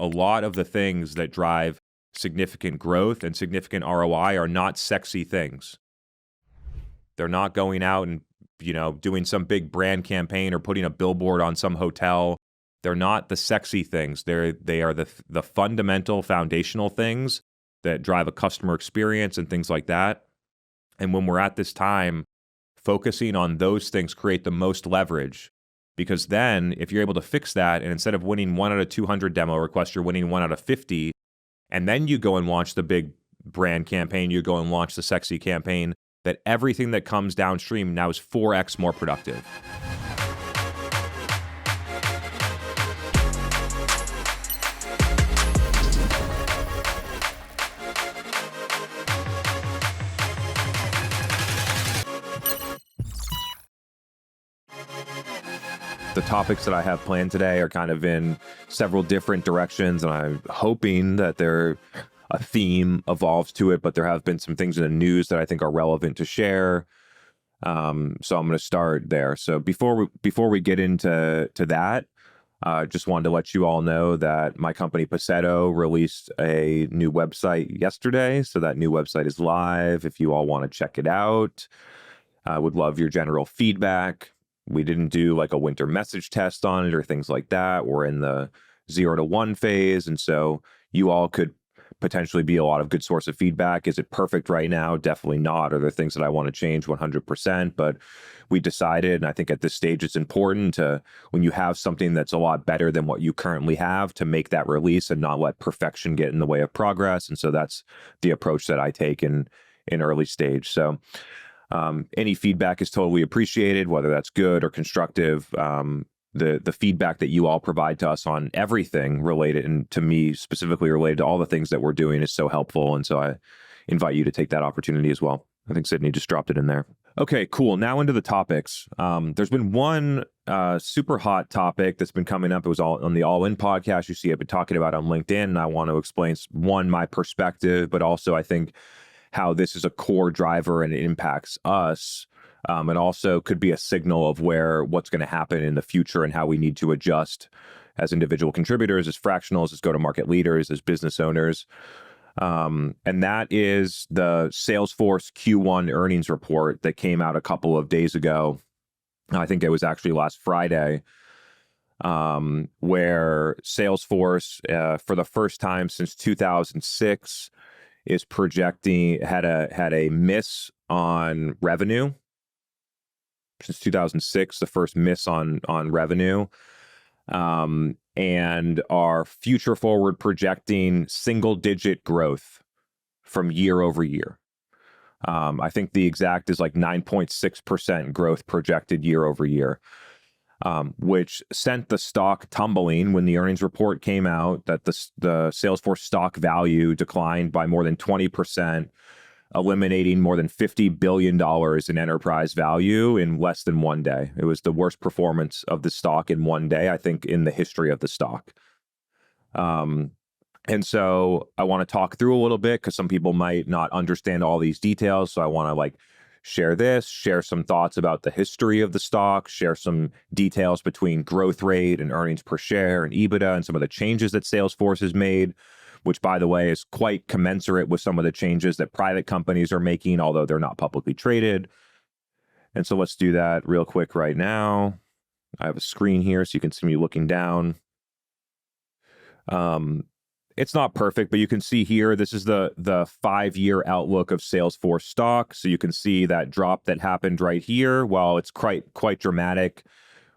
a lot of the things that drive significant growth and significant ROI are not sexy things. They're not going out and, doing some big brand campaign or putting a billboard on some hotel. They're not the sexy things. They are the fundamental foundational things that drive a customer experience and things like that. And when we're at this time, focusing on those things create the most leverage, because then if you're able to fix that, and instead of winning 1 out of 200 demo requests, you're winning 1 out of 50, and then you go and launch the big brand campaign, you go and launch the sexy campaign, that everything that comes downstream now is 4x more productive. The topics that I have planned today are kind of in several different directions, and I'm hoping that a theme evolves to it, but there have been some things in the news that I think are relevant to share. So I'm going to start there. So before we get into that, just wanted to let you all know that my company Paceto released a new website yesterday. So that new website is live. If you all want to check it out, I would love your general feedback. We didn't do like a winter message test on it or things like that. We're in the 0 to 1 phase. And so you all could potentially be a lot of good source of feedback. Is it perfect right now? Definitely not. Are there things that I want to change? 100%. But we decided, and I think at this stage, it's important to, when you have something that's a lot better than what you currently have, to make that release and not let perfection get in the way of progress. And so that's the approach that I take in early stage. So any feedback is totally appreciated, whether that's good or constructive. The feedback that you all provide to us on everything related, and to me specifically related to all the things that we're doing, is so helpful. And so I invite you to take that opportunity as well. I think Sydney just dropped it in there. Okay, cool. Now into the topics. There's been one super hot topic that's been coming up. It was all on the All In podcast. You see I've been talking about on LinkedIn, and I want to explain, one, my perspective, but also I think how this is a core driver and it impacts us, and also could be a signal of what's going to happen in the future and how we need to adjust as individual contributors, as fractionals, as go-to-market leaders, as business owners. And that is the Salesforce Q1 earnings report that came out a couple of days ago. I think it was actually last Friday, where Salesforce, for the first time since 2006, is projecting had a miss on revenue. Since 2006, the first miss on revenue, and are future forward projecting single-digit growth from year over year. I think the exact is like 9.6% growth projected year over year. Which sent the stock tumbling when the earnings report came out, that the Salesforce stock value declined by more than 20%, eliminating more than $50 billion in enterprise value in less than one day. It was the worst performance of the stock in one day, I think, in the history of the stock. And so I want to talk through a little bit, because some people might not understand all these details. So I want to share some thoughts about the history of the stock, share some details between growth rate and earnings per share and EBITDA, and some of the changes that Salesforce has made, which, by the way, is quite commensurate with some of the changes that private companies are making, although they're not publicly traded. And so let's do that real quick right now. I have a screen here so you can see me looking down. It's not perfect, but you can see here, this is the 5-year outlook of Salesforce stock. So you can see that drop that happened right here. While it's quite dramatic,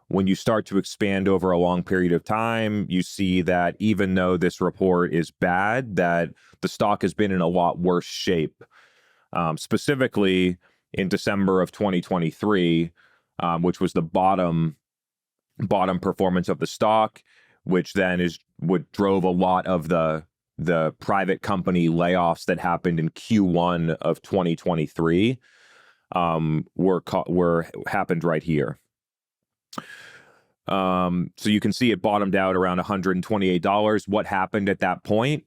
when you start to expand over a long period of time, you see that even though this report is bad, that the stock has been in a lot worse shape. Specifically in December of 2023, which was the bottom performance of the stock, which then drove a lot of the private company layoffs that happened in Q1 of 2023, happened right here. So you can see it bottomed out around $128. What happened at that point?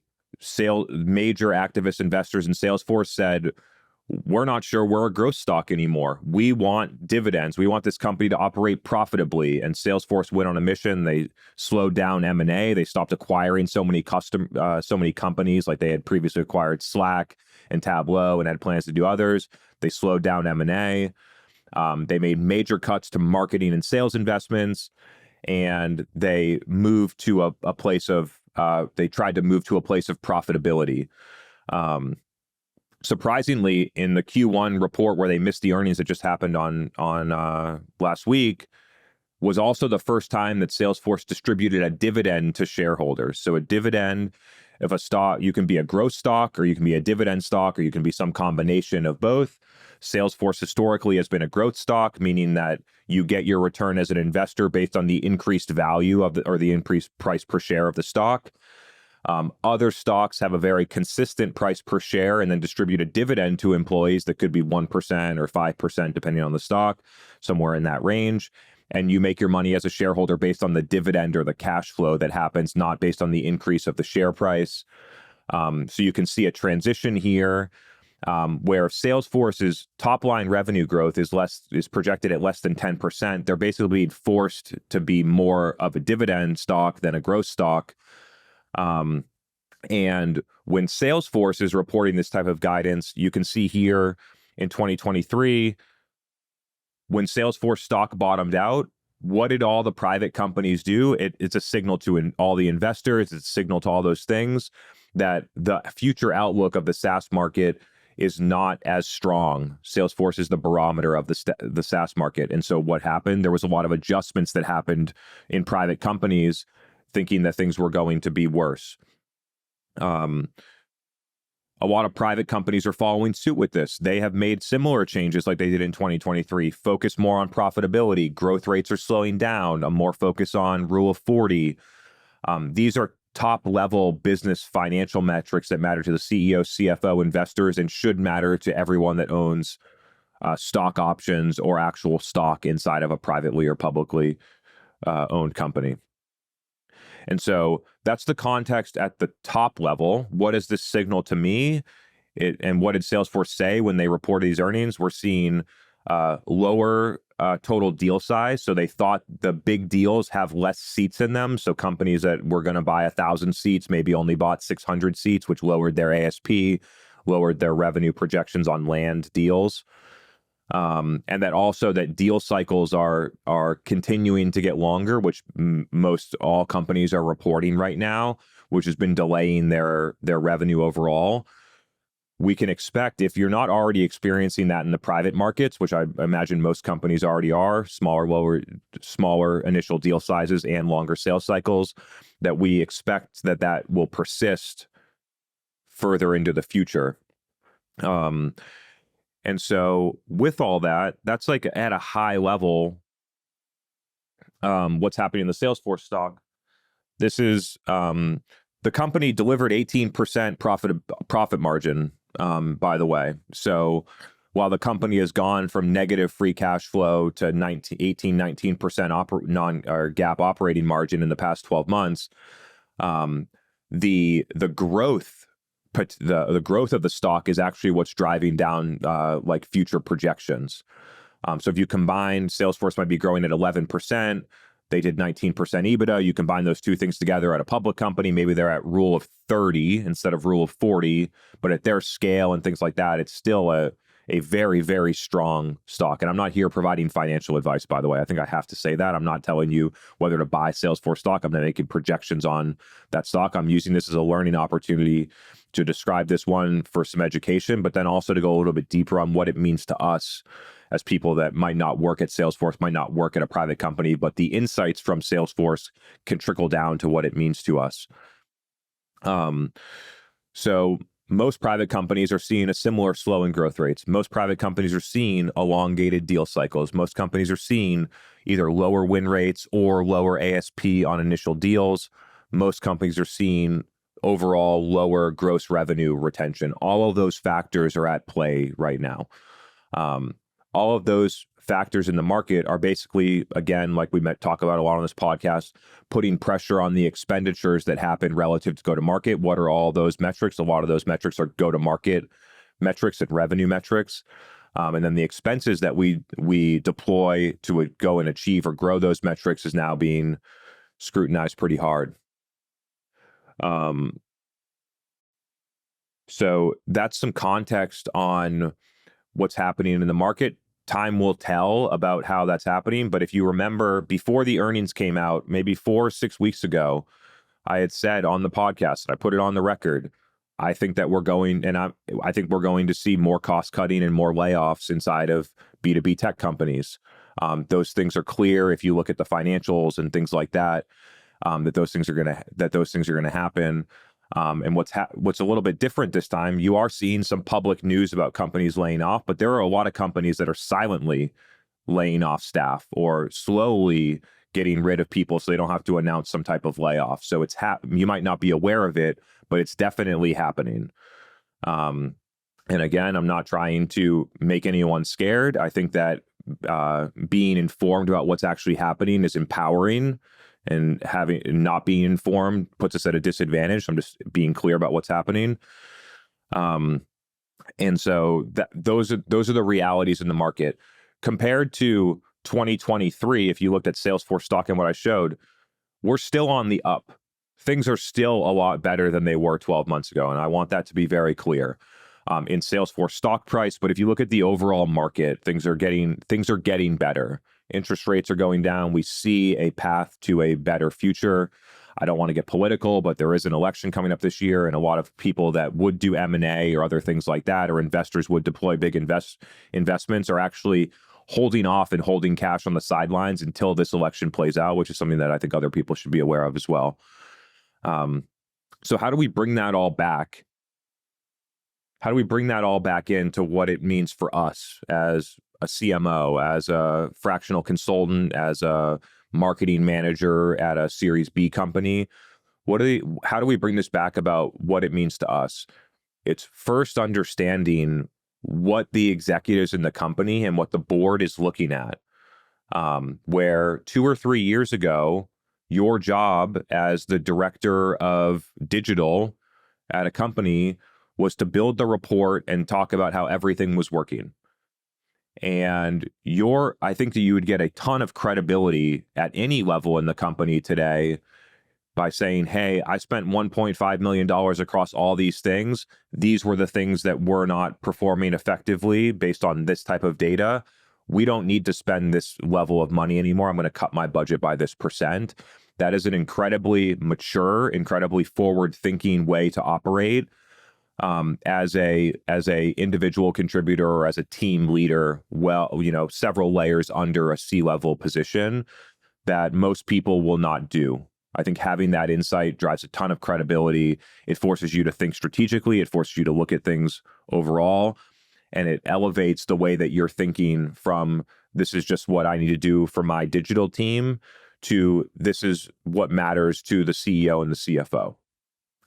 Major activist investors in Salesforce said, we're not sure we're a growth stock anymore. We want dividends. We want this company to operate profitably. And Salesforce went on a mission. They slowed down M&A. They stopped acquiring so many companies, like they had previously acquired Slack and Tableau and had plans to do others. They slowed down M&A. They made major cuts to marketing and sales investments, and they moved to a place of they tried to move to a place of profitability. Surprisingly, in the Q1 report where they missed the earnings that just happened on last week, was also the first time that Salesforce distributed a dividend to shareholders. So a dividend, if a stock, you can be a growth stock, or you can be a dividend stock, or you can be some combination of both. Salesforce historically has been a growth stock, meaning that you get your return as an investor based on the increased value of the increased price per share of the stock. Other stocks have a very consistent price per share and then distribute a dividend to employees that could be 1% or 5%, depending on the stock, somewhere in that range. And you make your money as a shareholder based on the dividend or the cash flow that happens, not based on the increase of the share price. So you can see a transition here where Salesforce's top line revenue growth is projected at less than 10%. They're basically being forced to be more of a dividend stock than a growth stock. And when Salesforce is reporting this type of guidance, you can see here in 2023, when Salesforce stock bottomed out, what did all the private companies do? It's a signal to all the investors. It's a signal to all those things that the future outlook of the SaaS market is not as strong. Salesforce is the barometer of the SaaS market. And so what happened? There was a lot of adjustments that happened in private companies, thinking that things were going to be worse. A lot of private companies are following suit with this. They have made similar changes like they did in 2023, focus more on profitability. Growth rates are slowing down, a more focus on Rule of 40. These are top-level business financial metrics that matter to the CEO, CFO, investors, and should matter to everyone that owns stock options or actual stock inside of a privately or publicly owned company. And so that's the context at the top level. What does this signal to me? And what did Salesforce say when they reported these earnings? We're seeing lower total deal size. So they thought the big deals have less seats in them. So companies that were going to buy 1,000 seats maybe only bought 600 seats, which lowered their ASP, lowered their revenue projections on land deals. And that also that deal cycles are continuing to get longer, which most all companies are reporting right now, which has been delaying their revenue overall. We can expect, if you're not already experiencing that in the private markets, which I imagine most companies already are, smaller initial deal sizes and longer sales cycles, that we expect that will persist further into the future. And so with all that, that's like at a high level, what's happening in the Salesforce stock. This is the company delivered 18% profit margin, by the way. So while the company has gone from negative free cash flow to 19% GAAP operating margin in the past 12 months, the growth of the stock is actually what's driving down like future projections. So if you combine, Salesforce might be growing at 11%. They did 19% EBITDA. You combine those two things together at a public company, maybe they're at Rule of 30 instead of Rule of 40. But at their scale and things like that, it's still a very, very strong stock. And I'm not here providing financial advice, by the way. I think I have to say that. I'm not telling you whether to buy Salesforce stock. I'm not making projections on that stock. I'm using this as a learning opportunity to describe this one for some education, but then also to go a little bit deeper on what it means to us as people that might not work at Salesforce, might not work at a private company, but the insights from Salesforce can trickle down to what it means to us. So most private companies are seeing a similar slowing growth rates. Most private companies are seeing elongated deal cycles. Most companies are seeing either lower win rates or lower ASP on initial deals. Most companies are seeing overall lower gross revenue retention. All of those factors are at play right now. All of those factors in the market are basically, again, like we talk about a lot on this podcast, putting pressure on the expenditures that happen relative to go-to-market. What are all those metrics? A lot of those metrics are go-to-market metrics and revenue metrics. And then the expenses that we deploy to go and achieve or grow those metrics is now being scrutinized pretty hard. So that's some context on what's happening in the market. Time will tell about how that's happening. But if you remember, before the earnings came out, maybe 4 or 6 weeks ago, I had said on the podcast, and I put it on the record, I think that we're going, and I think we're going to see more cost cutting and more layoffs inside of B2B tech companies. Those things are clear if you look at the financials and things like that. That those things are gonna happen. And what's a little bit different this time, you are seeing some public news about companies laying off, but there are a lot of companies that are silently laying off staff or slowly getting rid of people so they don't have to announce some type of layoff. So you might not be aware of it, but it's definitely happening. And again, I'm not trying to make anyone scared. I think that being informed about what's actually happening is empowering, and not being informed puts us at a disadvantage. I'm just being clear about what's happening. And so those are the realities in the market. Compared to 2023, if you looked at Salesforce stock and what I showed, we're still on the up. Things are still a lot better than they were 12 months ago. And I want that to be very clear in Salesforce stock price. But if you look at the overall market, things are getting better. Interest rates are going down. We see a path to a better future. I don't want to get political, but there is an election coming up this year, and a lot of people that would do M&A or other things like that, or investors would deploy big investments, are actually holding off and holding cash on the sidelines until this election plays out, which is something that I think other people should be aware of as well. So how do we bring that all back? How do we bring that all back into what it means for us as a CMO, as a fractional consultant, as a marketing manager at a Series B company? How do we bring this back about what it means to us? It's first understanding what the executives in the company and what the board is looking at. Where 2 or 3 years ago, your job as the director of digital at a company was to build the report and talk about how everything was working. And I think that you would get a ton of credibility at any level in the company today by saying, hey, I spent $1.5 million across all these things. These were the things that were not performing effectively based on this type of data. We don't need to spend this level of money anymore. I'm going to cut my budget by this percent. That is an incredibly mature, incredibly forward-thinking way to operate. As a individual contributor or as a team leader, several layers under a C-level position that most people will not do. I think having that insight drives a ton of credibility. It forces you to think strategically. It forces you to look at things overall, and it elevates the way that you're thinking from this is just what I need to do for my digital team to this is what matters to the CEO and the CFO.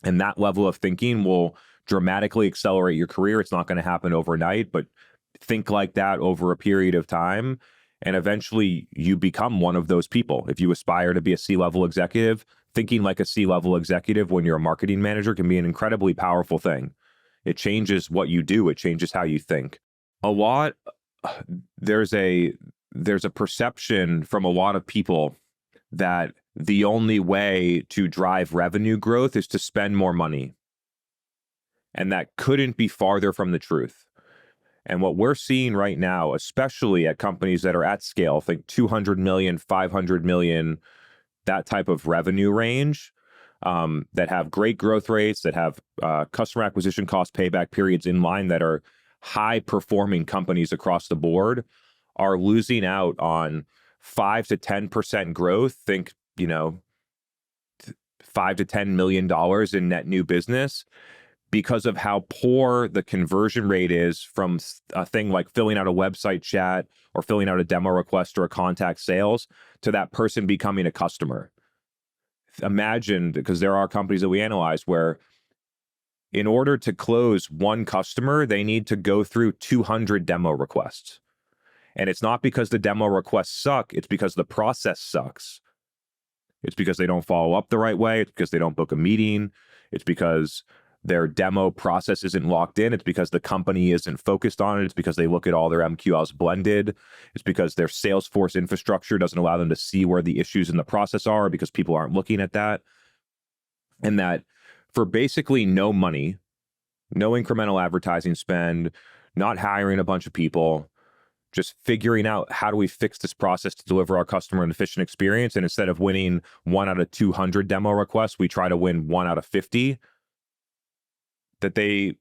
And that level of thinking will dramatically accelerate your career. It's not going to happen overnight, but think like that over a period of time. And eventually you become one of those people. If you aspire to be a C-level executive, thinking like a C-level executive when you're a marketing manager can be an incredibly powerful thing. It changes what you do. It changes how you think. There's a perception from a lot of people that the only way to drive revenue growth is to spend more money. And that couldn't be farther from the truth. And what we're seeing right now, especially at companies that are at scale, think 200 million, 500 million, that type of revenue range, that have great growth rates, that have customer acquisition cost payback periods in line, that are high performing companies across the board, are losing out on 5 to 10% growth. Think, $5 to $10 million in net new business, because of how poor the conversion rate is from a thing like filling out a website chat or filling out a demo request or a contact sales to that person becoming a customer. Imagine, because there are companies that we analyze where in order to close one customer, they need to go through 200 demo requests. And it's not because the demo requests suck, it's because the process sucks. It's because they don't follow up the right way. It's because they don't book a meeting. It's because their demo process isn't locked in. It's because the company isn't focused on it. It's because they look at all their MQLs blended. It's because their Salesforce infrastructure doesn't allow them to see where the issues in the process are because people aren't looking at that. And that for basically no money, no incremental advertising spend, not hiring a bunch of people, just figuring out how do we fix this process to deliver our customer an efficient experience. And instead of winning 1 out of 200 demo requests, we try to win 1 out of 50. That they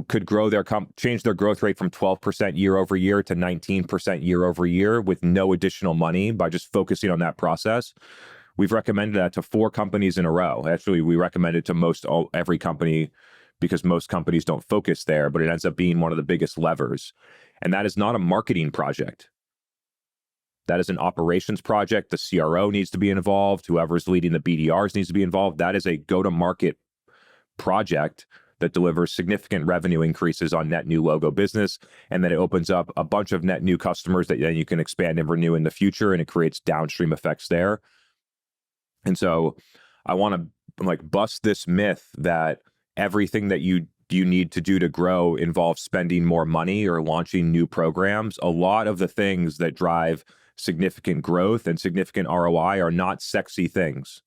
could grow change their growth rate from 12% year over year to 19% year over year with no additional money by just focusing on that process. We've recommended that to 4 companies in a row. Actually, we recommend it to every company because most companies don't focus there, but it ends up being one of the biggest levers. And that is not a marketing project. That is an operations project. The CRO needs to be involved. Whoever's leading the BDRs needs to be involved. That is a go-to-market project that delivers significant revenue increases on net new logo business, and then it opens up a bunch of net new customers that then you can expand and renew in the future, and it creates downstream effects there. And so I want to bust this myth that everything that you need to do to grow involves spending more money or launching new programs. A lot of the things that drive significant growth and significant ROI are not sexy things.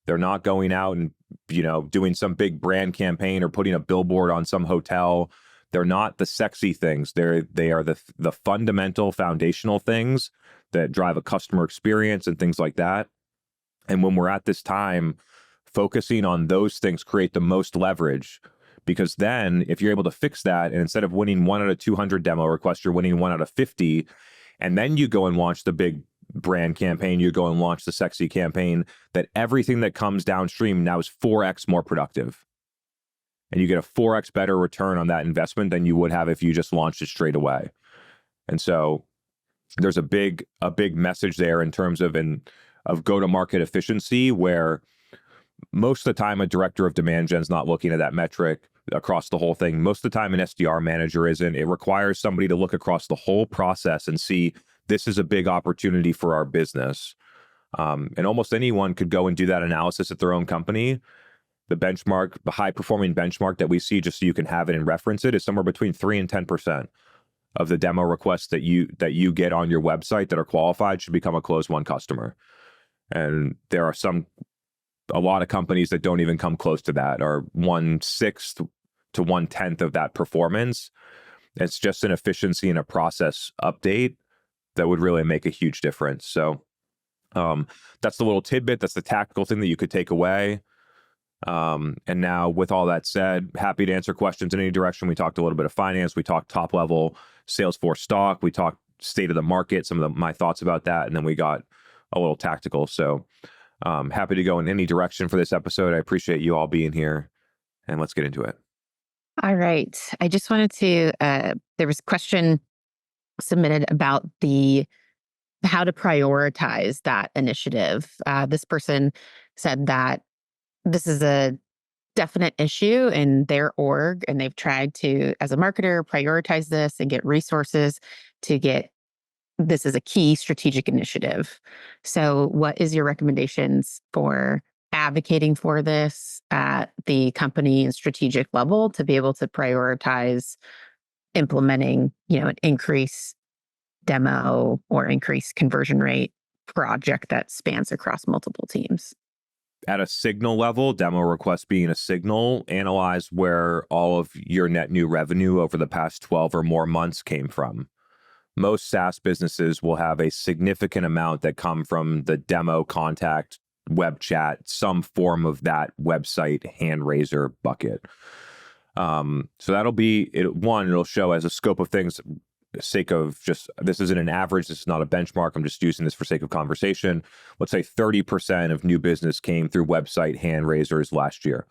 They're not going out and, doing some big brand campaign or putting a billboard on some hotel. They're not the sexy things. They are the fundamental foundational things that drive a customer experience and things like that. And when we're at this time, focusing on those things create the most leverage, because then if you're able to fix that, and instead of winning 1 out of 200 demo requests, you're winning 1 out of 50, and then you go and launch the big brand campaign, you go and launch the sexy campaign, that everything that comes downstream now is 4x more productive. And you get a 4x better return on that investment than you would have if you just launched it straight away. And so there's a big message there in terms of go-to-market efficiency, where most of the time a director of demand gen is not looking at that metric across the whole thing. Most of the time an SDR manager isn't. It requires somebody to look across the whole process and see this is a big opportunity for our business. And almost anyone could go and do that analysis at their own company. The benchmark, the high performing benchmark that we see, just so you can have it and reference it, is somewhere between 3 and 10% of the demo requests that you get on your website that are qualified should become a closed won customer. And there are a lot of companies that don't even come close to that, or 1/6 to 1/10 of that performance. It's just an efficiency and a process update that would really make a huge difference. So that's the little tidbit. That's the tactical thing that you could take away. And now, with all that said, happy to answer questions in any direction. We talked a little bit of finance. We talked top level Salesforce stock. We talked state of the market, some of my thoughts about that. And then we got a little tactical. So happy to go in any direction for this episode. I appreciate you all being here, and let's get into it. All right. I just wanted to, there was a question submitted about how to prioritize that initiative. This person said that this is a definite issue in their org, and they've tried to, as a marketer, prioritize this and get resources to get this as a key strategic initiative. So what is your recommendations for advocating for this at the company and strategic level to be able to prioritize implementing, an increase demo or increase conversion rate project that spans across multiple teams? At a signal level, demo request being a signal, analyze where all of your net new revenue over the past 12 or more months came from. Most SaaS businesses will have a significant amount that come from the demo, contact, web chat, some form of that website hand raiser bucket. So that'll be it. One, it'll show as a scope of things, sake of just, this isn't an average, this is not a benchmark, I'm just using this for sake of conversation. Let's say 30% of new business came through website hand raisers last year.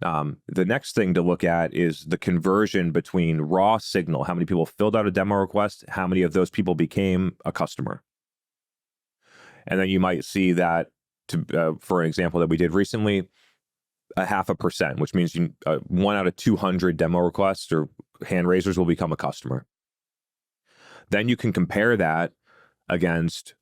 The next thing to look at is the conversion between raw signal, how many people filled out a demo request, how many of those people became a customer. And then you might see that, for an example that we did recently, 0.5%, which means 1 out of 200 demo requests or hand raisers will become a customer. Then you can compare that against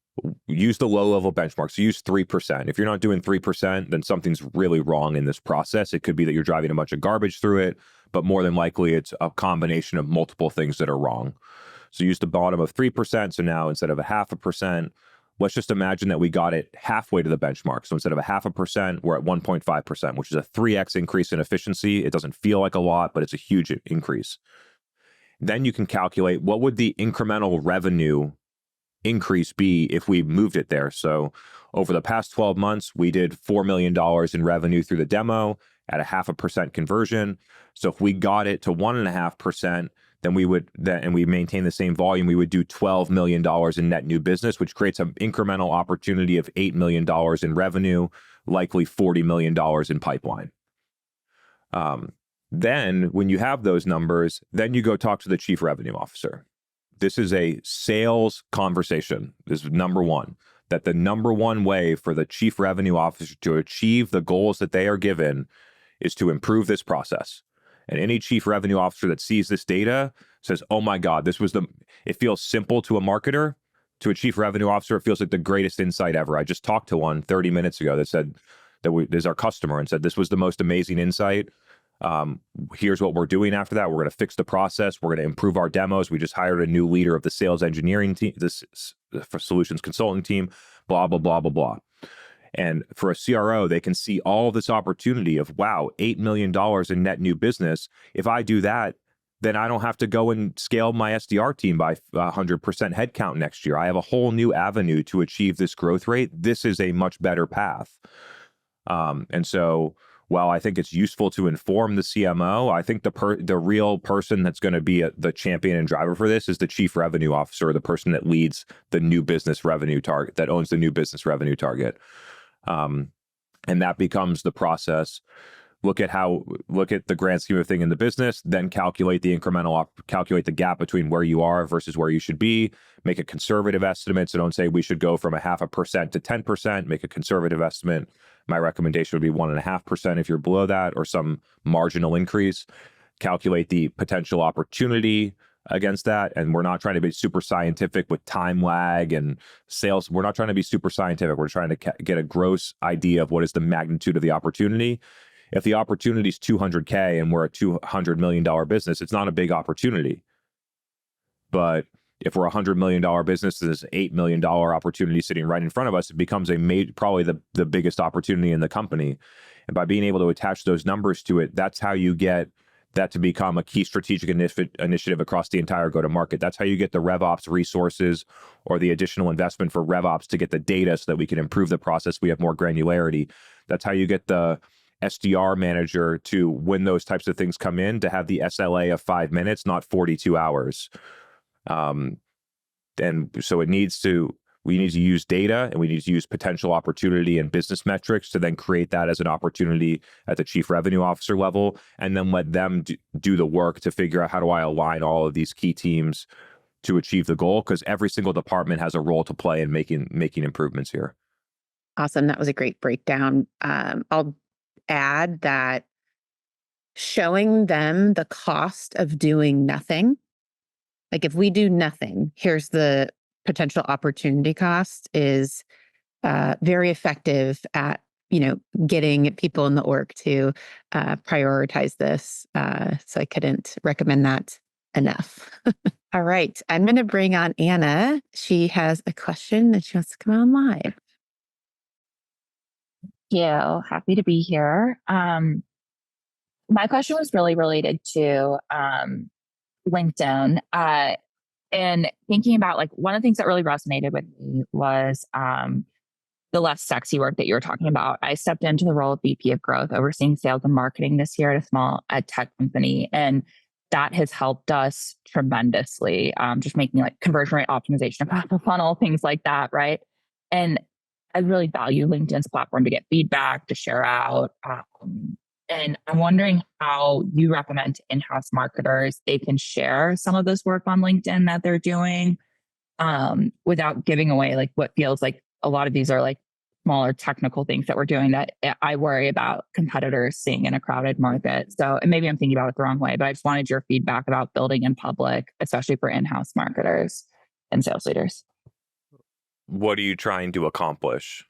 use the low level benchmark. So use 3%. If you're not doing 3%, then something's really wrong in this process. It could be that you're driving a bunch of garbage through it, but more than likely it's a combination of multiple things that are wrong. So use the bottom of 3%. So now instead of a 0.5%, let's just imagine that we got it halfway to the benchmark. So instead of a 0.5%, we're at 1.5%, which is a 3x increase in efficiency. It doesn't feel like a lot, but it's a huge increase. Then you can calculate what would the incremental revenue increase be if we moved it there. So over the past 12 months, we did $4 million in revenue through the demo at a 0.5% conversion. So if we got it to 1.5%, then and we maintain the same volume, we would do $12 million in net new business, which creates an incremental opportunity of $8 million in revenue, likely $40 million in pipeline. Then when you have those numbers, then you go talk to the chief revenue officer. This is a sales conversation. This is number one, that the number one way for the chief revenue officer to achieve the goals that they are given is to improve this process. And any chief revenue officer that sees this data says, oh my God, it feels simple to a marketer. To a chief revenue officer, it feels like the greatest insight ever. I just talked to one 30 minutes ago that said that is our customer and said, this was the most amazing insight. Here's what we're doing after that. We're going to fix the process. We're going to improve our demos. We just hired a new leader of the sales engineering team, this for solutions consulting team, blah, blah, blah, blah, blah. And for a CRO, they can see all this opportunity of, wow, $8 million in net new business. If I do that, then I don't have to go and scale my SDR team by 100% headcount next year. I have a whole new avenue to achieve this growth rate. This is a much better path. And so while I think it's useful to inform the CMO, I think the real person that's going to be the champion and driver for this is the chief revenue officer, the person that leads the new business revenue target, that owns the new business revenue target. And that becomes the process. Look at the grand scheme of thing in the business, then calculate the calculate the gap between where you are versus where you should be, make a conservative estimate. So don't say we should go from a 0.5% to 10%, make a conservative estimate. My recommendation would be 1.5% if you're below that, or some marginal increase. Calculate the potential opportunity against that. And we're not trying to be super scientific with time lag and sales. We're not trying to be super scientific. We're trying to get a gross idea of what is the magnitude of the opportunity. If the opportunity is $200K and we're a $200 million business, it's not a big opportunity. But if we're a $100 million business, there's an $8 million opportunity sitting right in front of us. It becomes probably the biggest opportunity in the company. And by being able to attach those numbers to it, that's how you get that to become a key strategic initiative across the entire go-to-market. That's how you get the RevOps resources or the additional investment for RevOps to get the data so that we can improve the process. We have more granularity. That's how you get the SDR manager to, when those types of things come in, to have the SLA of 5 minutes, not 42 hours. And so we need to use data, and we need to use potential opportunity and business metrics to then create that as an opportunity at the chief revenue officer level, and then let them do the work to figure out, how do I align all of these key teams to achieve the goal? Because every single department has a role to play in making improvements here. Awesome. That was a great breakdown. I'll add that showing them the cost of doing nothing, like if we do nothing, here's the potential opportunity cost, is very effective at getting people in the org to prioritize this. So I couldn't recommend that enough. All right, I'm going to bring on Anna. She has a question that she wants to come on live. You. Happy to be here. My question was really related to LinkedIn. And thinking about, like, one of the things that really resonated with me was the less sexy work that you were talking about. I stepped into the role of VP of Growth, overseeing sales and marketing this year at a small ed tech company. And that has helped us tremendously, just making like conversion rate optimization of the funnel, things like that, right? And I really value LinkedIn's platform to get feedback, to share out. And I'm wondering how you recommend to in-house marketers they can share some of this work on LinkedIn that they're doing without giving away like what feels like a lot of these are like smaller technical things that we're doing that I worry about competitors seeing in a crowded market. So, and maybe I'm thinking about it the wrong way, but I just wanted your feedback about building in public, especially for in-house marketers and sales leaders. What are you trying to accomplish?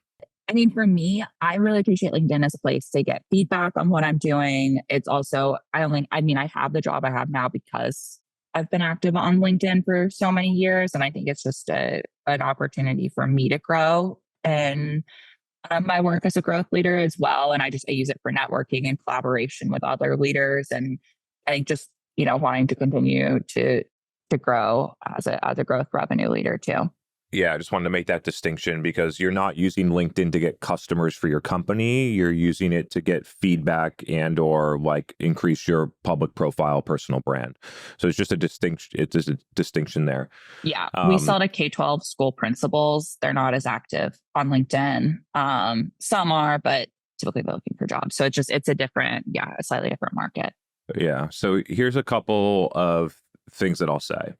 I mean, for me, I really appreciate LinkedIn as a place to get feedback on what I'm doing. It's also, I have the job I have now because I've been active on LinkedIn for so many years. And I think it's just an opportunity for me to grow and my work as a growth leader as well. And I use it for networking and collaboration with other leaders. And I think just, wanting to continue to grow as a growth revenue leader too. Yeah, I just wanted to make that distinction because you're not using LinkedIn to get customers for your company. You're using it to get feedback and or like increase your public profile, personal brand. So it's just a distinction. It's just a distinction there. Yeah, we sell to K-12 school principals. They're not as active on LinkedIn. Some are, but typically they're looking for jobs. So it's a slightly different market. Yeah. So here's a couple of things that I'll say.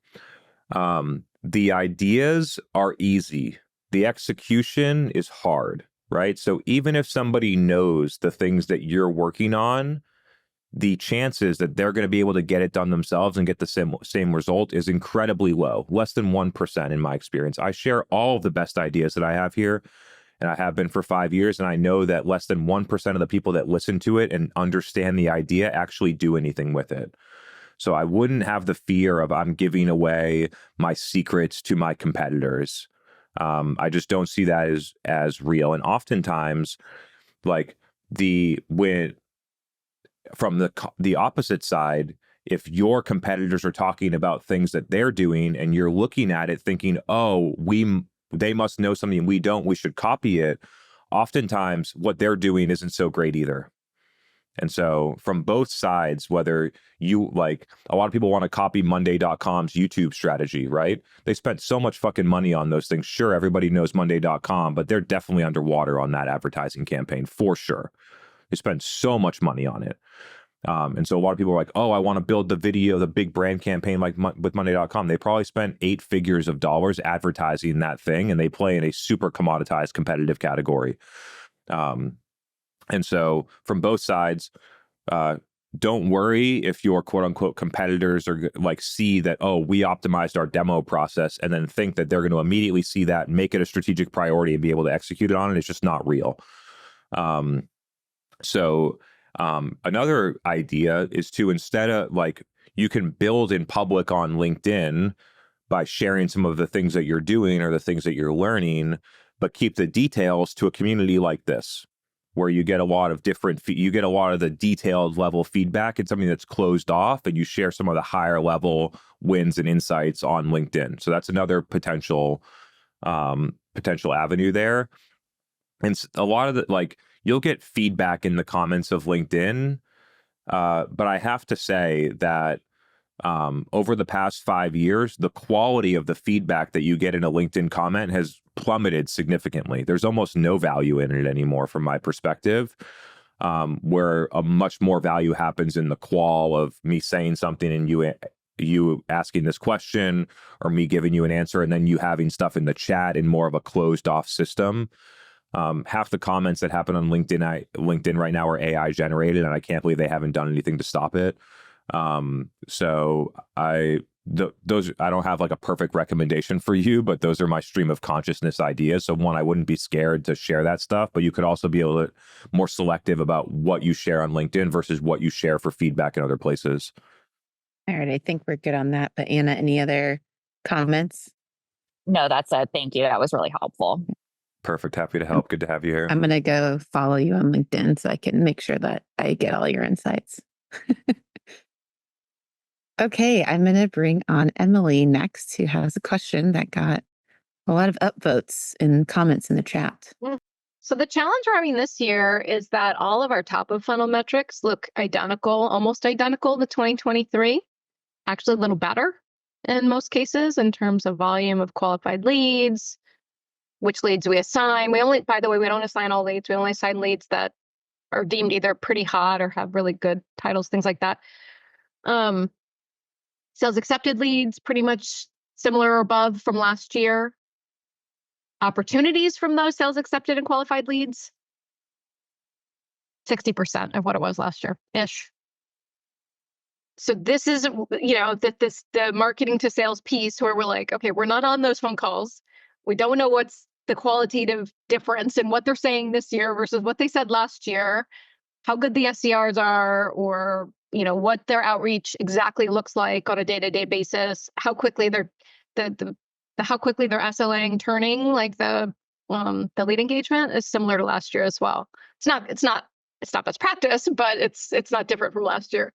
The ideas are easy. The execution is hard, right? So even if somebody knows the things that you're working on, the chances that they're going to be able to get it done themselves and get the same result is incredibly low, less than 1% in my experience. I share all of the best ideas that I have here, and I have been for 5 years, and I know that less than 1% of the people that listen to it and understand the idea actually do anything with it. So I wouldn't have the fear of I'm giving away my secrets to my competitors. I just don't see that as real. And oftentimes, like from the opposite side, if your competitors are talking about things that they're doing and you're looking at it thinking, oh, they must know something we don't, we should copy it. Oftentimes, what they're doing isn't so great either. And so from both sides, whether you like, a lot of people want to copy Monday.com's YouTube strategy, right? They spent so much fucking money on those things. Sure, everybody knows Monday.com, but they're definitely underwater on that advertising campaign for sure. They spent so much money on it. And so a lot of people are like, oh, I want to build the big brand campaign like with Monday.com. They probably spent 8 figures of dollars advertising that thing, and they play in a super commoditized competitive category. And so from both sides, don't worry if your quote unquote competitors are like see that, oh, we optimized our demo process and then think that they're going to immediately see that, make it a strategic priority and be able to execute it on it. It's just not real. Another idea is to, instead of like, you can build in public on LinkedIn by sharing some of the things that you're doing or the things that you're learning, but keep the details to a community like this, where you get a lot of the detailed level feedback. It's something that's closed off, and you share some of the higher level wins and insights on LinkedIn. So that's another potential avenue there. And a lot of you'll get feedback in the comments of LinkedIn, but I have to say that over the past 5 years, the quality of the feedback that you get in a LinkedIn comment has plummeted significantly. There's almost no value in it anymore from my perspective, where a much more value happens in the qual of me saying something and you asking this question, or me giving you an answer and then you having stuff in the chat in more of a closed off system. Half the comments that happen on LinkedIn right now are AI generated, and I can't believe they haven't done anything to stop it. So I don't have like a perfect recommendation for you, but those are my stream of consciousness ideas. So one, I wouldn't be scared to share that stuff, but you could also be able to more selective about what you share on LinkedIn versus what you share for feedback in other places. All right, I think we're good on that. But Anna, any other comments? No, that's it. Thank you. That was really helpful. Perfect. Happy to help. Good to have you here. I'm going to go follow you on LinkedIn so I can make sure that I get all your insights. Okay, I'm going to bring on Emily next, who has a question that got a lot of upvotes and comments in the chat. So the challenge we're having this year is that all of our top of funnel metrics look identical, almost identical to 2023, actually a little better in most cases in terms of volume of qualified leads, which leads we assign. By the way, we don't assign all leads. We only assign leads that are deemed either pretty hot or have really good titles, things like that. Sales accepted leads, pretty much similar or above from last year. Opportunities from those sales accepted and qualified leads, 60% of what it was last year-ish. So this is, the marketing to sales piece where we're like, okay, we're not on those phone calls. We don't know what's the qualitative difference in what they're saying this year versus what they said last year, how good the SDRs are, or what their outreach exactly looks like on a day-to-day basis, how quickly they're how quickly they're SLAing turning, like the lead engagement is similar to last year as well. It's not best practice, but it's not different from last year.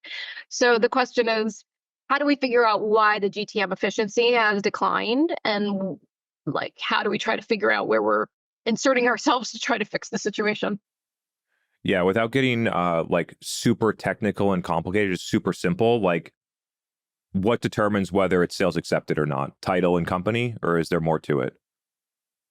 So the question is, how do we figure out why the GTM efficiency has declined, and like how do we try to figure out where we're inserting ourselves to try to fix the situation? Yeah, without getting like super technical and complicated, just super simple, like what determines whether it's sales accepted or not? Title and company, or is there more to it?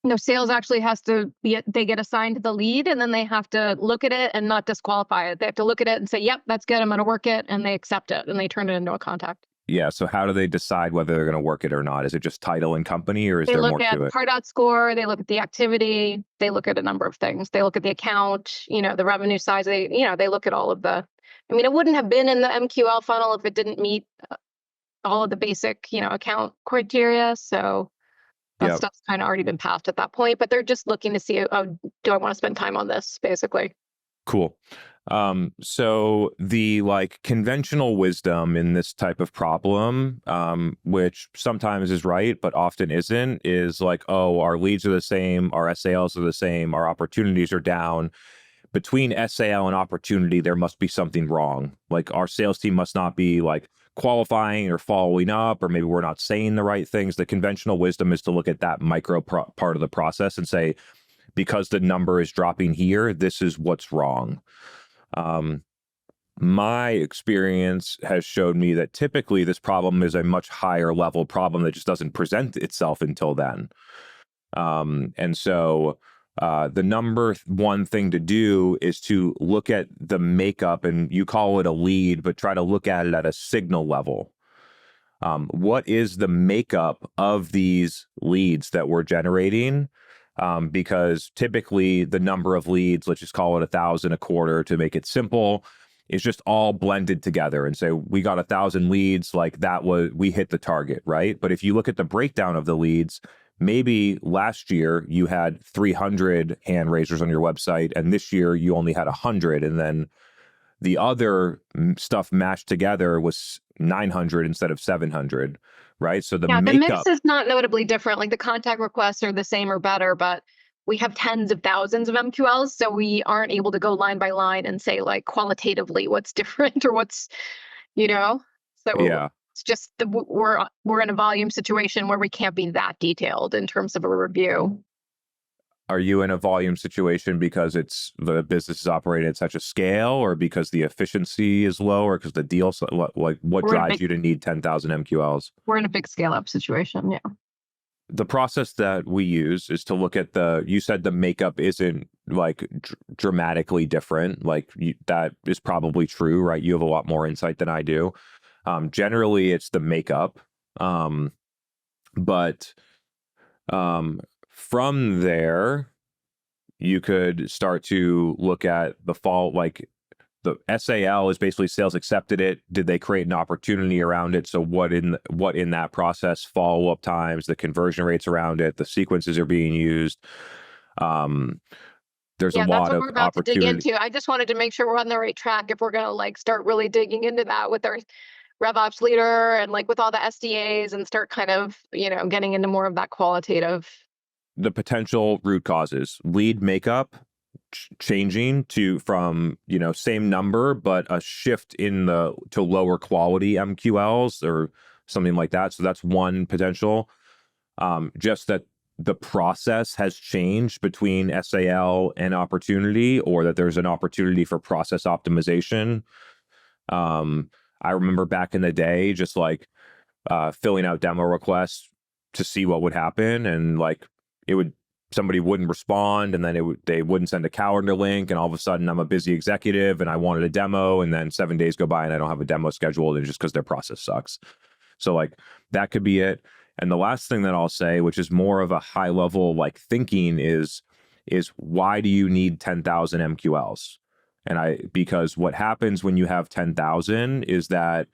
No, sales actually has to be, they get assigned the lead, and then they have to look at it and not disqualify it. They have to look at it and say, yep, that's good, I'm going to work it, and they accept it, and they turn it into a contact. Yeah, so how do they decide whether they're going to work it or not? Is it just title and company, or is there more to it? They look at PAR score, they look at the activity, they look at a number of things. They look at the account, the revenue size, they look at all of the, it wouldn't have been in the MQL funnel if it didn't meet all of the basic, account criteria. So that stuff's kind of already been passed at that point, but they're just looking to see, oh, do I want to spend time on this, basically. Cool. So the like conventional wisdom in this type of problem, which sometimes is right, but often isn't, is like, oh, our leads are the same, our SALs are the same, our opportunities are down. Between SAL and opportunity, there must be something wrong. Like our sales team must not be like qualifying or following up, or maybe we're not saying the right things. The conventional wisdom is to look at that micro part of the process and say, because the number is dropping here, this is what's wrong. My experience has showed me that typically this problem is a much higher level problem that just doesn't present itself until then. And so the number one thing to do is to look at the makeup, and you call it a lead, but try to look at it at a signal level. What is the makeup of these leads that we're generating? Because typically the number of leads, let's just call it 1,000 a quarter to make it simple, is just all blended together and say, we got 1,000 leads, like we hit the target, right? But if you look at the breakdown of the leads, maybe last year you had 300 hand raisers on your website, and this year you only had 100. And then the other stuff matched together was 900 instead of 700, right? So the mix is not notably different. Like the contact requests are the same or better, but we have tens of thousands of MQLs, so we aren't able to go line by line and say like qualitatively what's different or what's, So it's just we're in a volume situation where we can't be that detailed in terms of a review. Are you in a volume situation because the business is operating at such a scale, or because the efficiency is low, or because the deal, like what drives you to need 10,000 MQLs? We're in a big scale up situation. Yeah. The process that we use is to look at you said the makeup isn't like dramatically different. Like that is probably true, right? You have a lot more insight than I do. Generally it's the makeup. But from there, you could start to look at the fall, like the SAL is basically sales accepted it. Did they create an opportunity around it? So what in that process, follow-up times, the conversion rates around it, the sequences are being used. There's a lot of opportunity. That's what we're about to dig into. I just wanted to make sure we're on the right track if we're going to like start really digging into that with our RevOps leader and like with all the SDAs, and start kind of, getting into more of that qualitative. The potential root causes, lead makeup changing from same number, but a shift to lower quality MQLs or something like that. So that's one potential. Just that the process has changed between SAL and opportunity, or that there's an opportunity for process optimization. I remember back in the day, just like filling out demo requests to see what would happen, and like somebody wouldn't respond, and then they wouldn't send a calendar link, and all of a sudden I'm a busy executive and I wanted a demo, and then 7 days go by and I don't have a demo scheduled, and just because their process sucks. So like that could be it. And the last thing that I'll say, which is more of a high level like thinking, is why do you need 10,000 MQLs? Because what happens when you have 10,000 is that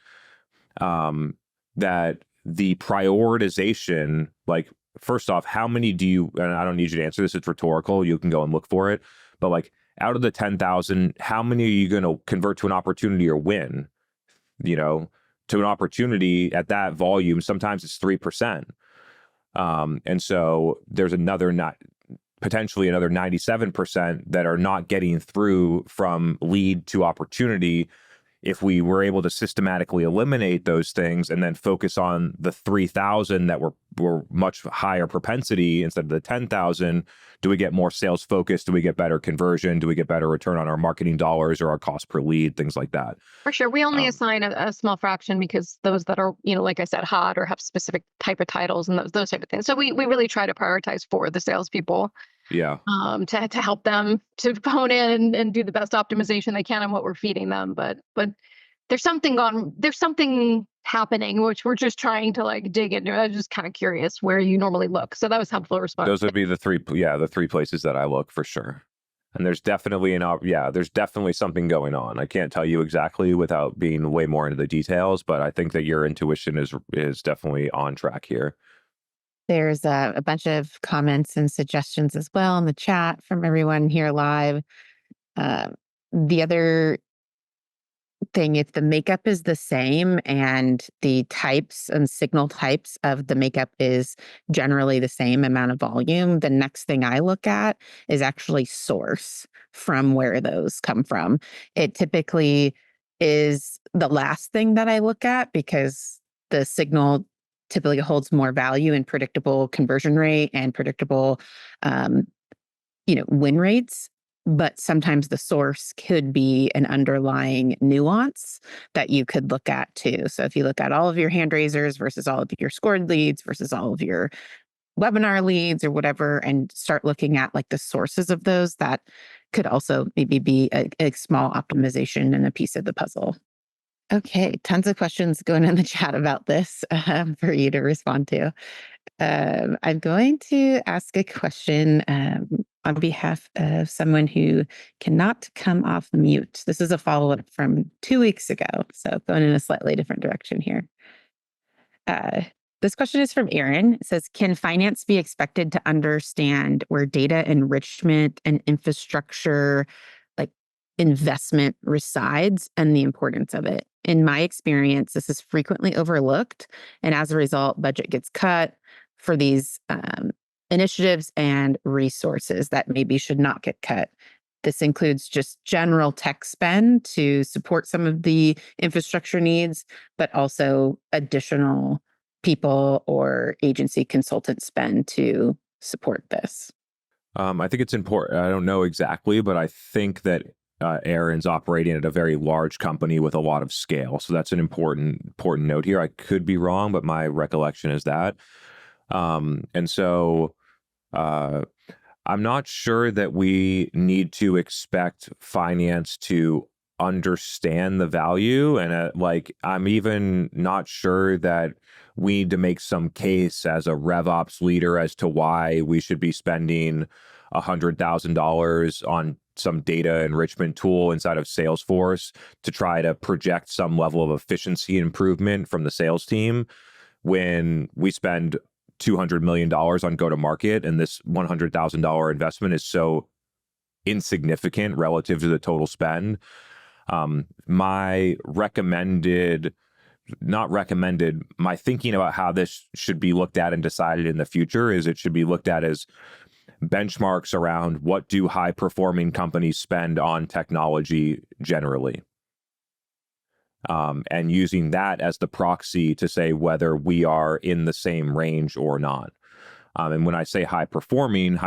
that the prioritization, like first off, how many do you, and I don't need you to answer this, it's rhetorical, you can go and look for it, but like out of the 10,000, how many are you going to convert to an opportunity or win? You know, to an opportunity at that volume, sometimes it's 3%. And so there's potentially another 97% that are not getting through from lead to opportunity. If we were able to systematically eliminate those things and then focus on the 3,000 that were much higher propensity instead of the 10,000, do we get more sales focused? Do we get better conversion? Do we get better return on our marketing dollars or our cost per lead? Things like that. For sure. We only assign a small fraction because those that are, like I said, hot or have specific type of titles and those type of things. So we really try to prioritize for the salespeople. Yeah. To help them to hone in and do the best optimization they can on what we're feeding them. But there's something happening, which we're just trying to like dig into. I was just kind of curious where you normally look. So that was helpful response. Those would be the three places that I look for sure. And there's definitely there's definitely something going on. I can't tell you exactly without being way more into the details, but I think that your intuition is definitely on track here. There's a bunch of comments and suggestions as well in the chat from everyone here live. The other thing, if the makeup is the same and the types and signal types of the makeup is generally the same amount of volume, the next thing I look at is actually source from where those come from. It typically is the last thing that I look at because the signal typically holds more value in predictable conversion rate and predictable, win rates. But sometimes the source could be an underlying nuance that you could look at too. So if you look at all of your hand raisers versus all of your scored leads versus all of your webinar leads or whatever, and start looking at like the sources of those, that could also maybe be a small optimization and a piece of the puzzle. Okay, tons of questions going in the chat about this for you to respond to. I'm going to ask a question on behalf of someone who cannot come off mute. This is a follow-up from 2 weeks ago, so going in a slightly different direction here. This question is from Aaron. It says, can finance be expected to understand where data enrichment and infrastructure investment resides and the importance of it? In my experience, this is frequently overlooked, and as a result, budget gets cut for these initiatives and resources that maybe should not get cut. This includes just general tech spend to support some of the infrastructure needs, but also additional people or agency consultant spend to support this. I think it's important. I don't know exactly, but I think that Aaron's operating at a very large company with a lot of scale. So that's an important note here. I could be wrong, but my recollection is that. And so I'm not sure that we need to expect finance to understand the value. And I'm even not sure that we need to make some case as a RevOps leader as to why we should be spending $100,000 on some data enrichment tool inside of Salesforce to try to project some level of efficiency improvement from the sales team when we spend $200 million on go-to-market and this $100,000 investment is so insignificant relative to the total spend. My thinking about how this should be looked at and decided in the future is it should be looked at as benchmarks around what do high performing companies spend on technology generally, and using that as the proxy to say whether we are in the same range or not. And when I say high performing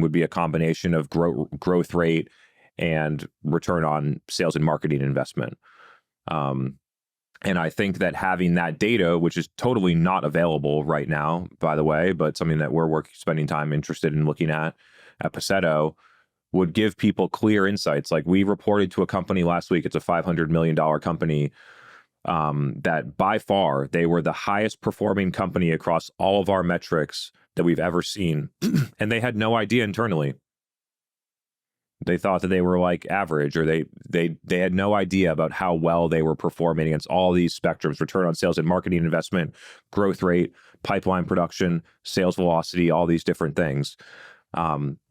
would be a combination of growth rate and return on sales and marketing investment. And I think that having that data, which is totally not available right now, by the way, but something that we're spending time interested in looking at Paceto, would give people clear insights. Like we reported to a company last week, it's a $500 million company, that by far they were the highest performing company across all of our metrics that we've ever seen. And they had no idea internally. They thought that they were like average, or they had no idea about how well they were performing against all these spectrums: return on sales and marketing investment, growth rate, pipeline production, sales velocity, all these different things.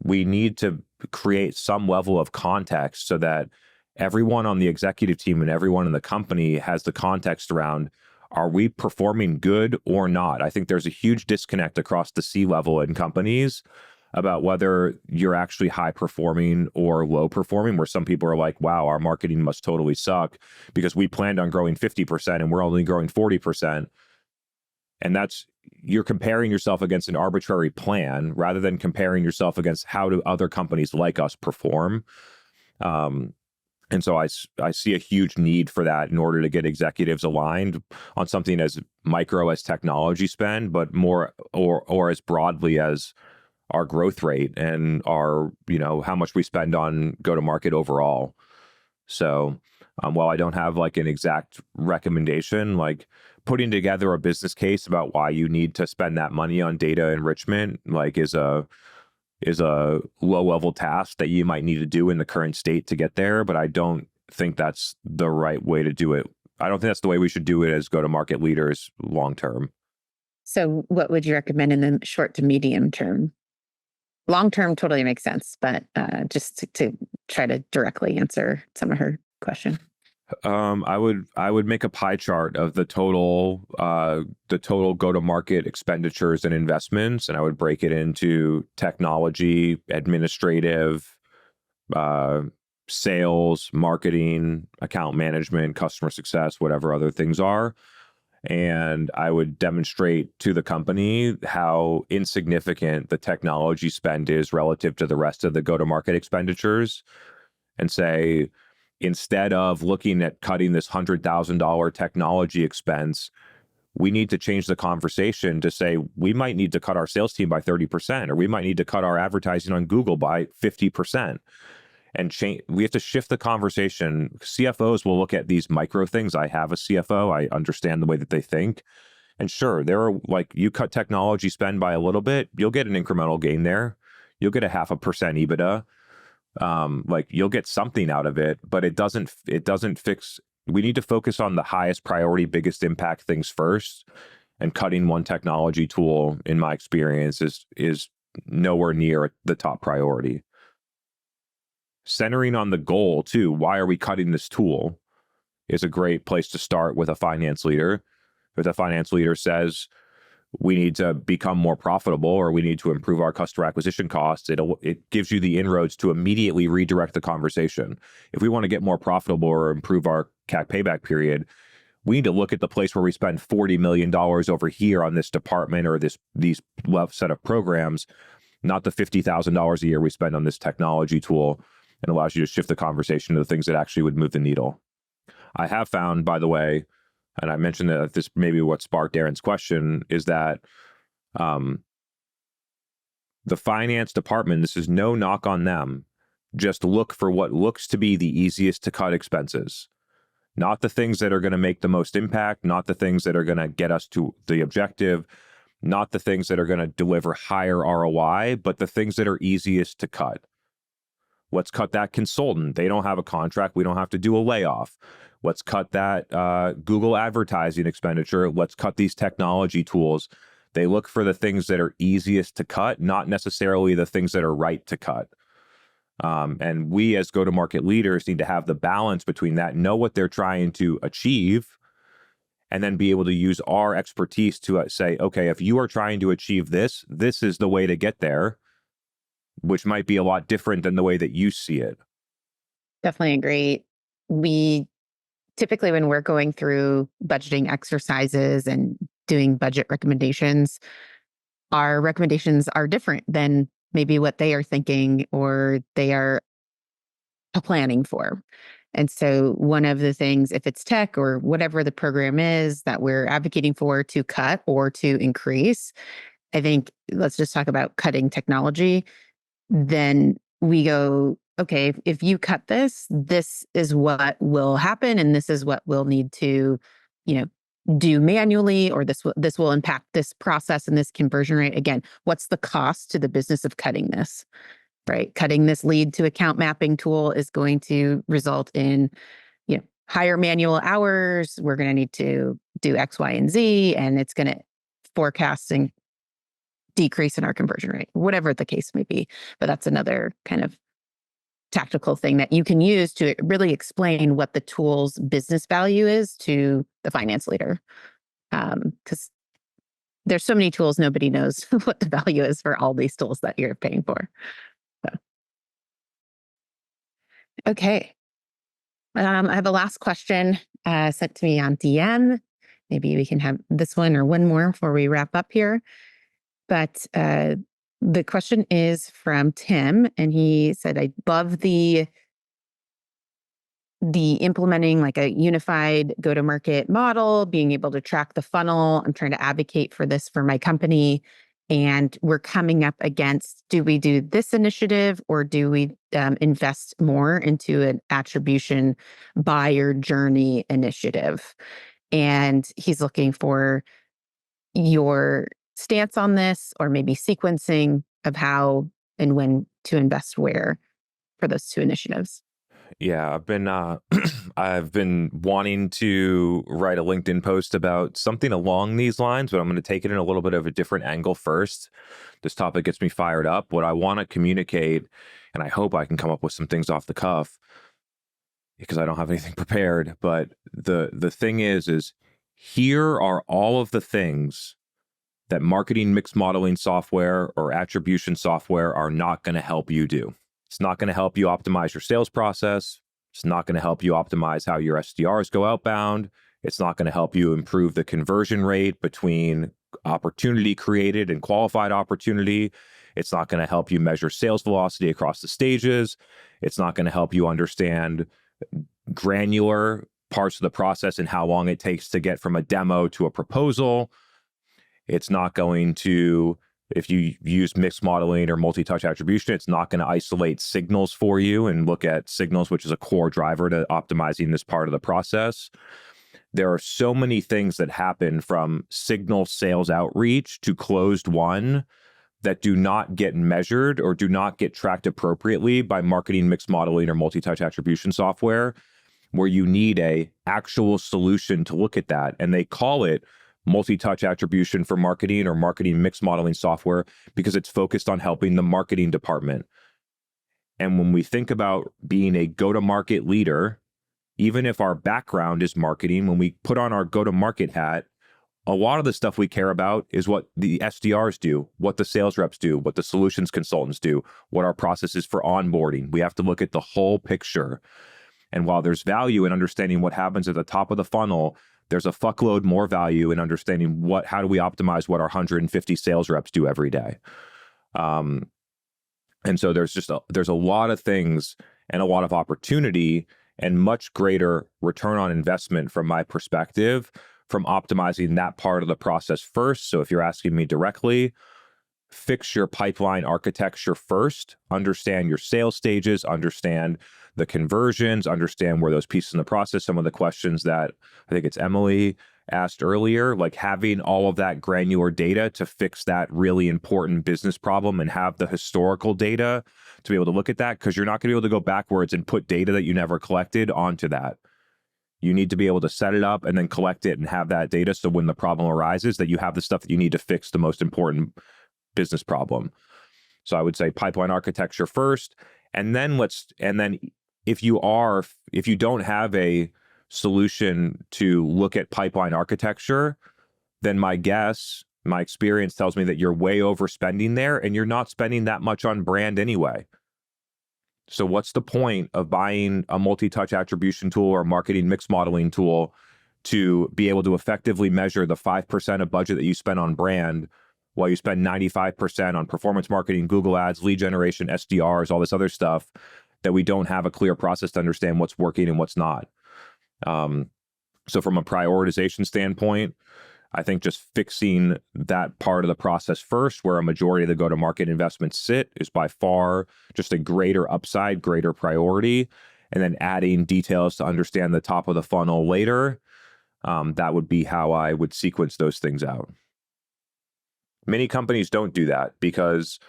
We need to create some level of context so that everyone on the executive team and everyone in the company has the context around, are we performing good or not? I think there's a huge disconnect across the C-level in companies about whether you're actually high performing or low performing, where some people are like, wow, our marketing must totally suck because we planned on growing 50% and we're only growing 40%. And you're comparing yourself against an arbitrary plan rather than comparing yourself against how do other companies like us perform. And so I see a huge need for that in order to get executives aligned on something as micro as technology spend, but more or as broadly as our growth rate and our, how much we spend on go-to-market overall. So while I don't have like an exact recommendation, like putting together a business case about why you need to spend that money on data enrichment, like is a low-level task that you might need to do in the current state to get there. But I don't think that's the right way to do it. I don't think that's the way we should do it as go-to-market leaders long-term. So what would you recommend in the short to medium term? Long-term totally makes sense, but just to try to directly answer some of her question. I would make a pie chart of the total go-to-market expenditures and investments, and I would break it into technology, administrative, sales, marketing, account management, customer success, whatever other things are. And I would demonstrate to the company how insignificant the technology spend is relative to the rest of the go-to-market expenditures, and say, instead of looking at cutting this $100,000 technology expense, we need to change the conversation to say, we might need to cut our sales team by 30%, or we might need to cut our advertising on Google by 50%. And we have to shift the conversation. CFOs will look at these micro things. I have a CFO. I understand the way that they think. And sure, there are like, you cut technology spend by a little bit, you'll get an incremental gain there. You'll get a 0.5% EBITDA. Like you'll get something out of it, but it doesn't fix. We need to focus on the highest priority, biggest impact things first. And cutting one technology tool, in my experience, is nowhere near the top priority. Centering on the goal too, why are we cutting this tool, is a great place to start with a finance leader. If the finance leader says we need to become more profitable or we need to improve our customer acquisition costs, it gives you the inroads to immediately redirect the conversation. If we want to get more profitable or improve our CAC payback period, we need to look at the place where we spend $40 million over here on this department or these set of programs, not the $50,000 a year we spend on this technology tool. And allows you to shift the conversation to the things that actually would move the needle. I have found, by the way, and I mentioned that this maybe what sparked Aaron's question, is that the finance department, this is no knock on them, just look for what looks to be the easiest to cut expenses. Not the things that are going to make the most impact, not the things that are going to get us to the objective, not the things that are going to deliver higher ROI, but the things that are easiest to cut. Let's cut that consultant. They don't have a contract. We don't have to do a layoff. Let's cut that Google advertising expenditure. Let's cut these technology tools. They look for the things that are easiest to cut, not necessarily the things that are right to cut. And we as go-to-market leaders need to have the balance between that, know what they're trying to achieve, and then be able to use our expertise to say, okay, if you are trying to achieve this, this is the way to get there, which might be a lot different than the way that you see it. Definitely agree. We typically, when we're going through budgeting exercises and doing budget recommendations, our recommendations are different than maybe what they are thinking or they are planning for. And so one of the things, if it's tech or whatever the program is that we're advocating for to cut or to increase, I think let's just talk about cutting technology. Then we go, okay, if you cut this, this is what will happen, and this is what we'll need to, do manually, or this will impact this process and this conversion rate. Again, what's the cost to the business of cutting this? right? Cutting this lead to account mapping tool is going to result in, higher manual hours. We're going to need to do X, Y, and Z, and it's going to forecasting decrease in our conversion rate, whatever the case may be. But that's another kind of tactical thing that you can use to really explain what the tool's business value is to the finance leader. Because there's so many tools, nobody knows what the value is for all these tools that you're paying for. So. Okay. I have a last question sent to me on DM. Maybe we can have this one or one more before we wrap up here. But the question is from Tim, and he said, "I love the implementing like a unified go-to-market model, being able to track the funnel. I'm trying to advocate for this for my company. And we're coming up against, do we do this initiative or do we invest more into an attribution buyer journey initiative?" And he's looking for your stance on this, or maybe sequencing of how and when to invest where for those two initiatives. Yeah, I've been wanting to write a LinkedIn post about something along these lines, but I'm going to take it in a little bit of a different angle first. This topic gets me fired up. What I want to communicate, and I hope I can come up with some things off the cuff because I don't have anything prepared, but the thing is here are all of the things that marketing mix modeling software or attribution software are not going to help you do. It's not going to help you optimize your sales process. It's not going to help you optimize how your SDRs go outbound. It's not going to help you improve the conversion rate between opportunity created and qualified opportunity. It's not going to help you measure sales velocity across the stages. It's not going to help you understand granular parts of the process and how long it takes to get from a demo to a proposal. It's not going to, if you use mixed modeling or multi-touch attribution, it's not going to isolate signals for you and look at signals, which is a core driver to optimizing this part of the process. There are so many things that happen from signal sales outreach to closed won that do not get measured or do not get tracked appropriately by marketing mixed modeling or multi-touch attribution software, where you need a actual solution to look at that. And they call it multi-touch attribution for marketing or marketing mix modeling software because it's focused on helping the marketing department. And when we think about being a go-to-market leader, even if our background is marketing, when we put on our go-to-market hat, a lot of the stuff we care about is what the SDRs do, what the sales reps do, what the solutions consultants do, what our process is for onboarding. We have to look at the whole picture. And while there's value in understanding what happens at the top of the funnel, there's a fuckload more value in understanding how do we optimize what our 150 sales reps do every day. And so there's a lot of things and a lot of opportunity and much greater return on investment from my perspective from optimizing that part of the process first. So if you're asking me directly, fix your pipeline architecture first, understand your sales stages, understand the conversions, understand where those pieces in the process, some of the questions that I think it's Emily asked earlier, like having all of that granular data to fix that really important business problem and have the historical data to be able to look at that, because you're not going to be able to go backwards and put data that you never collected onto that. You need to be able to set it up and then collect it and have that data so when the problem arises that you have the stuff that you need to fix the most important business problem. So I would say pipeline architecture first, and then if you don't have a solution to look at pipeline architecture, then my experience tells me that you're way overspending there and you're not spending that much on brand anyway. So what's the point of buying a multi-touch attribution tool or marketing mix modeling tool to be able to effectively measure the 5% of budget that you spend on brand while you spend 95% on performance marketing, Google ads, lead generation, SDRs, all this other stuff that we don't have a clear process to understand what's working and what's not. So from a prioritization standpoint, I think just fixing that part of the process first, where a majority of the go-to-market investments sit, is by far just a greater upside, greater priority. And then adding details to understand the top of the funnel later, that would be how I would sequence those things out. Many companies don't do that because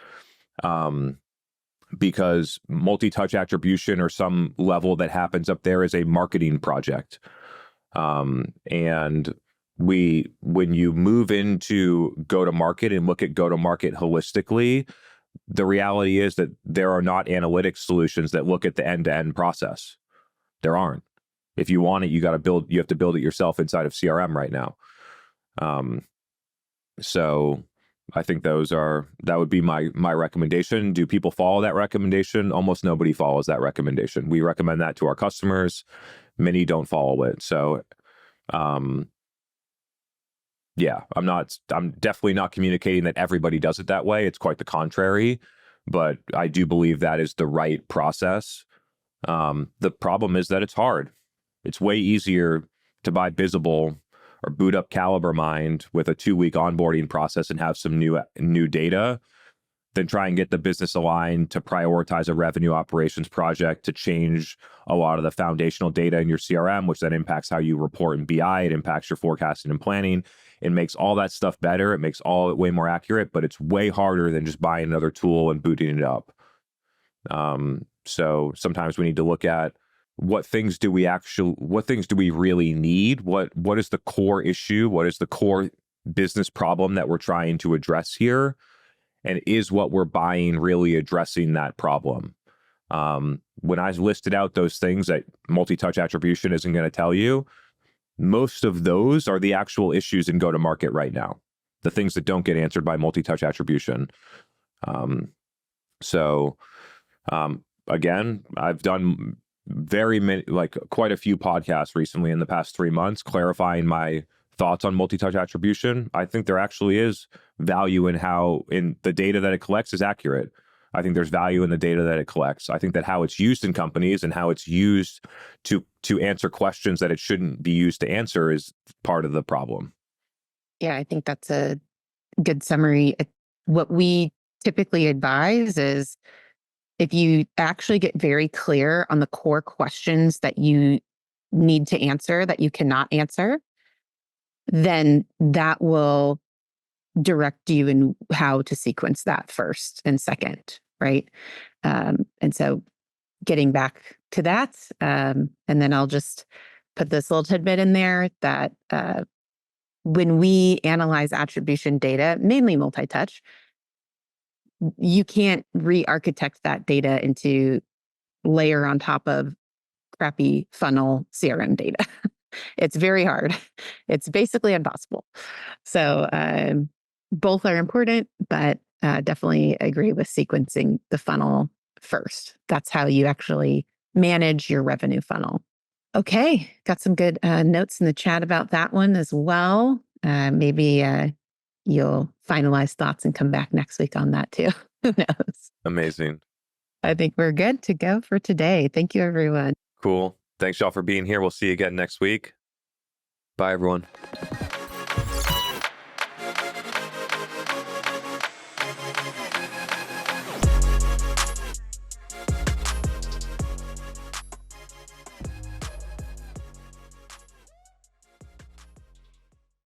because multi-touch attribution or some level that happens up there is a marketing project. And when you move into go-to-market and look at go-to-market holistically, the reality is that there are not analytics solutions that look at the end-to-end process. There aren't. If you want it, you have to build it yourself inside of CRM right now. So I think that would be my recommendation. Do people follow that recommendation? Almost nobody follows that recommendation. We recommend that to our customers. Many don't follow it. So, yeah, I'm definitely not communicating that everybody does it that way. It's quite the contrary, but I do believe that is the right process. The problem is that it's hard. It's way easier to buy Visible or boot up Caliber Mind with a 2-week onboarding process and have some new data than try and get the business aligned to prioritize a revenue operations project, to change a lot of the foundational data in your CRM, which then impacts how you report in BI. It impacts your forecasting and planning. It makes all that stuff better. It makes all it way more accurate, but it's way harder than just buying another tool and booting it up. So sometimes we need to look at what things do we really need? What is the core issue? What is the core business problem that we're trying to address here? And is what we're buying really addressing that problem? When I listed out those things that multi-touch attribution isn't going to tell you, most of those are the actual issues in go-to-market right now. The things that don't get answered by multi-touch attribution. Again, I've done quite a few podcasts recently in the past 3 months, clarifying my thoughts on multi-touch attribution. I think there actually is value in the data that it collects is accurate. I think there's value in the data that it collects. I think that how it's used in companies and how it's used to answer questions that it shouldn't be used to answer is part of the problem. Yeah, I think that's a good summary. What we typically advise is if you actually get very clear on the core questions that you need to answer, that you cannot answer, then that will direct you in how to sequence that first and second, right? And so getting back to that, and then I'll just put this little tidbit in there that when we analyze attribution data, mainly multi-touch, you can't re-architect that data into layer on top of crappy funnel CRM data. It's very hard. It's basically impossible. So both are important, but definitely agree with sequencing the funnel first. That's how you actually manage your revenue funnel. Okay, got some good notes in the chat about that one as well. Maybe you'll finalize thoughts and come back next week on that too. Who knows? Amazing. I think we're good to go for today. Thank you, everyone. Cool. Thanks, y'all, for being here. We'll see you again next week. Bye, everyone.